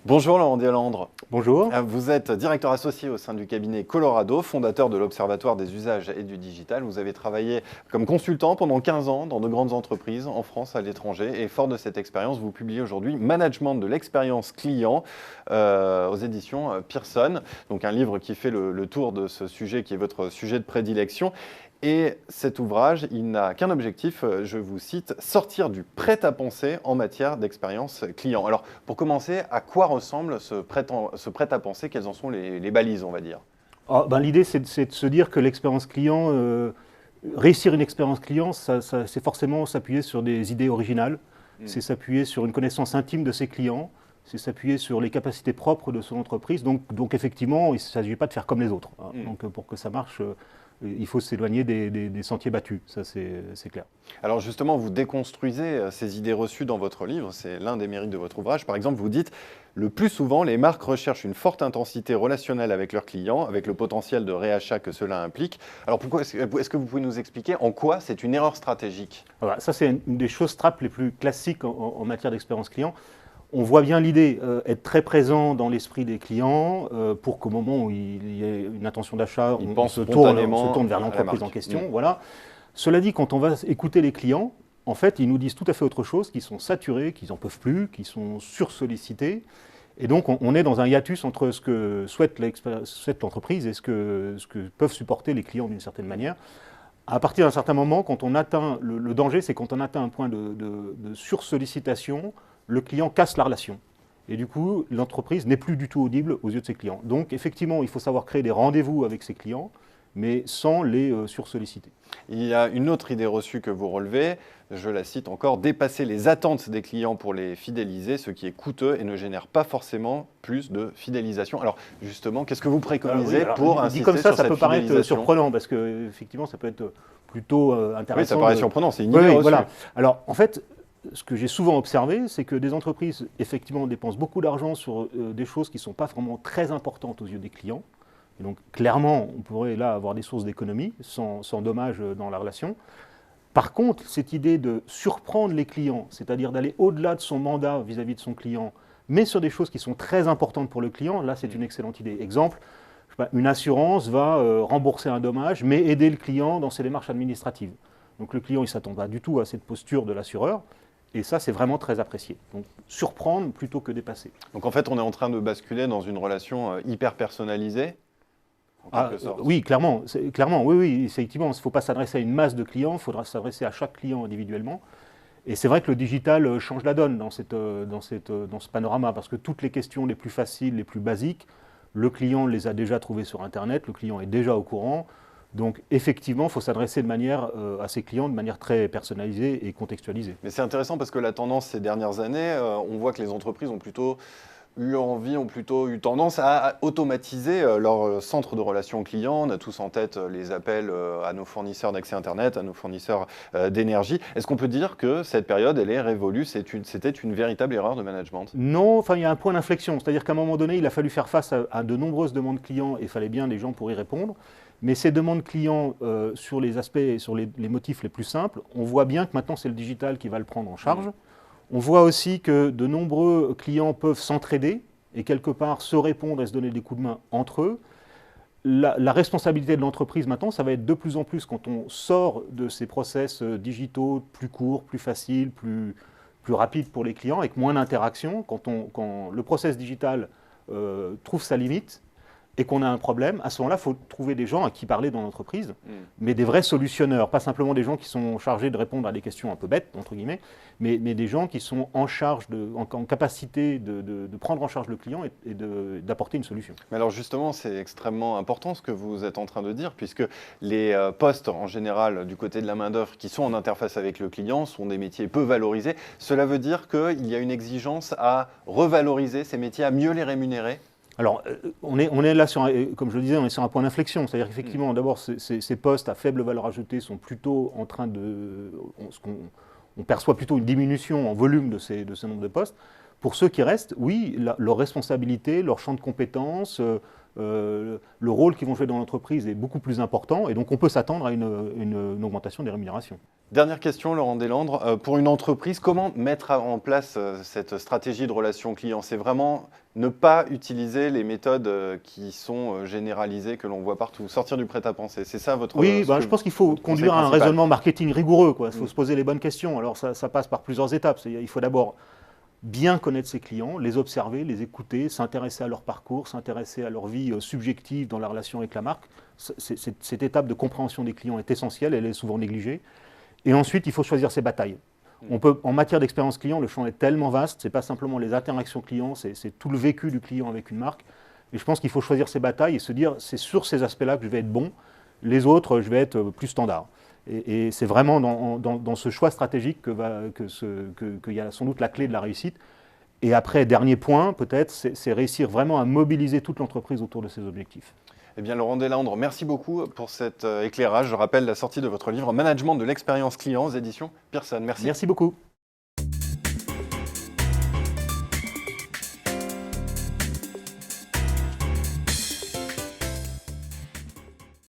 Bonjour Laurent Delandre. Bonjour. Vous êtes directeur associé au sein du cabinet Colorado, fondateur de l'Observatoire des usages et du digital. Vous avez travaillé comme consultant pendant 15 ans dans de grandes entreprises en France, à l'étranger. Et fort de cette expérience, vous publiez aujourd'hui Management de l'expérience client aux éditions Pearson. Donc un livre qui fait le tour de ce sujet qui est votre sujet de prédilection. Et cet ouvrage, il n'a qu'un objectif, je vous cite, sortir du prêt-à-penser en matière d'expérience client. Alors, pour commencer, à quoi ressemble ce prêt-à-penser? Quelles en sont les balises, on va dire? L'idée, c'est de se dire que l'expérience client, réussir une expérience client, c'est forcément s'appuyer sur des idées originales, c'est s'appuyer sur une connaissance intime de ses clients, c'est s'appuyer sur les capacités propres de son entreprise. Donc effectivement, il ne s'agit pas de faire comme les autres. Donc pour que ça marche, il faut s'éloigner des sentiers battus, ça c'est clair. Alors justement, vous déconstruisez ces idées reçues dans votre livre, c'est l'un des mérites de votre ouvrage. Par exemple, vous dites, le plus souvent, les marques recherchent une forte intensité relationnelle avec leurs clients, avec le potentiel de réachat que cela implique. Alors pourquoi est-ce que vous pouvez nous expliquer en quoi c'est une erreur stratégique? Voilà, ça c'est une des choses trappes les plus classiques en matière d'expérience client. On voit bien l'idée, être très présent dans l'esprit des clients pour qu'au moment où il y ait une intention d'achat, on se tourne vers l'entreprise en question. Voilà. Cela dit, quand on va écouter les clients, en fait, ils nous disent tout à fait autre chose, qu'ils sont saturés, qu'ils n'en peuvent plus, qu'ils sont sursollicités. Et donc, on est dans un hiatus entre ce que souhaite l'entreprise et ce que peuvent supporter les clients d'une certaine manière. À partir d'un certain moment, quand on atteint, le danger, c'est quand on atteint un point de sursollicitation, le client casse la relation. Et du coup, l'entreprise n'est plus du tout audible aux yeux de ses clients. Donc, effectivement, il faut savoir créer des rendez-vous avec ses clients, mais sans les sursolliciter. Il y a une autre idée reçue que vous relevez, je la cite encore, dépasser les attentes des clients pour les fidéliser, ce qui est coûteux et ne génère pas forcément plus de fidélisation. Alors justement, qu'est-ce que vous préconisez pour insister sur cette fidélisation? Dit comme ça peut paraître surprenant, parce qu'effectivement, ça peut être plutôt intéressant. Oui, ça paraît surprenant, c'est une idée reçue. Voilà. Alors, en fait, ce que j'ai souvent observé, c'est que des entreprises, effectivement, dépensent beaucoup d'argent sur des choses qui ne sont pas vraiment très importantes aux yeux des clients. Et donc, clairement, on pourrait là avoir des sources d'économie sans dommage dans la relation. Par contre, cette idée de surprendre les clients, c'est-à-dire d'aller au-delà de son mandat vis-à-vis de son client, mais sur des choses qui sont très importantes pour le client, là, c'est une excellente idée. Exemple, je sais pas, une assurance va rembourser un dommage, mais aider le client dans ses démarches administratives. Donc, le client, il ne s'attend pas du tout à cette posture de l'assureur. Et ça, c'est vraiment très apprécié. Donc, surprendre plutôt que dépasser. Donc, en fait, on est en train de basculer dans une relation hyper personnalisée, en quelque sorte. Oui, clairement. Oui, effectivement, il ne faut pas s'adresser à une masse de clients, il faudra s'adresser à chaque client individuellement. Et c'est vrai que le digital change la donne dans ce panorama, parce que toutes les questions les plus faciles, les plus basiques, le client les a déjà trouvées sur Internet, le client est déjà au courant. Donc effectivement, il faut s'adresser à ses clients de manière très personnalisée et contextualisée. Mais c'est intéressant parce que la tendance ces dernières années, on voit que les entreprises ont plutôt eu tendance à automatiser leur centre de relations clients. On a tous en tête les appels à nos fournisseurs d'accès Internet, à nos fournisseurs d'énergie. Est-ce qu'on peut dire que cette période, elle est révolue, c'était une véritable erreur de management? Non, enfin il y a un point d'inflexion. C'est-à-dire qu'à un moment donné, il a fallu faire face à de nombreuses demandes clients et il fallait bien des gens pour y répondre. Mais ces demandes clients sur les aspects, sur les motifs les plus simples, on voit bien que maintenant c'est le digital qui va le prendre en charge. On voit aussi que de nombreux clients peuvent s'entraider et quelque part se répondre et se donner des coups de main entre eux. La responsabilité de l'entreprise maintenant, ça va être de plus en plus quand on sort de ces process digitaux plus courts, plus faciles, plus rapides pour les clients, avec moins d'interaction, quand le process digital trouve sa limite, et qu'on a un problème, à ce moment-là, il faut trouver des gens à qui parler dans l'entreprise, mais des vrais solutionneurs, pas simplement des gens qui sont chargés de répondre à des questions un peu bêtes, entre guillemets, mais des gens qui sont en capacité de prendre en charge le client et d'apporter une solution. Mais alors justement, c'est extrêmement important ce que vous êtes en train de dire, puisque les postes en général du côté de la main-d'œuvre qui sont en interface avec le client sont des métiers peu valorisés. Cela veut dire qu'il y a une exigence à revaloriser ces métiers, à mieux les rémunérer? Alors, on est là, comme je le disais, on est sur un point d'inflexion. C'est-à-dire qu'effectivement, d'abord, ces postes à faible valeur ajoutée sont plutôt en train de... On perçoit plutôt une diminution en volume de ce nombre de postes. Pour ceux qui restent, oui, leur responsabilité, leur champ de compétences, le rôle qu'ils vont jouer dans l'entreprise est beaucoup plus important. Et donc, on peut s'attendre à une augmentation des rémunérations. Dernière question, Laurent Deslandres. Pour une entreprise, comment mettre en place cette stratégie de relation client? C'est vraiment ne pas utiliser les méthodes qui sont généralisées, que l'on voit partout, sortir du prêt-à-penser. C'est ça votre Oui, je pense qu'il faut votre conseil conduire un principal? raisonnement marketing rigoureux, quoi. Il faut se poser les bonnes questions. Alors ça passe par plusieurs étapes. Il faut d'abord bien connaître ses clients, les observer, les écouter, s'intéresser à leur parcours, s'intéresser à leur vie subjective dans la relation avec la marque. Cette étape de compréhension des clients est essentielle, elle est souvent négligée. Et ensuite, il faut choisir ses batailles. En matière d'expérience client, le champ est tellement vaste, ce n'est pas simplement les interactions clients, c'est tout le vécu du client avec une marque. Et je pense qu'il faut choisir ses batailles et se dire, c'est sur ces aspects-là que je vais être bon, les autres, je vais être plus standard. Et c'est vraiment dans ce choix stratégique qu'il y a sans doute la clé de la réussite. Et après, dernier point, peut-être, c'est réussir vraiment à mobiliser toute l'entreprise autour de ses objectifs. Eh bien, Laurent Deslandres, merci beaucoup pour cet éclairage. Je rappelle la sortie de votre livre Management de l'expérience client aux éditions Pearson. Merci. Merci beaucoup.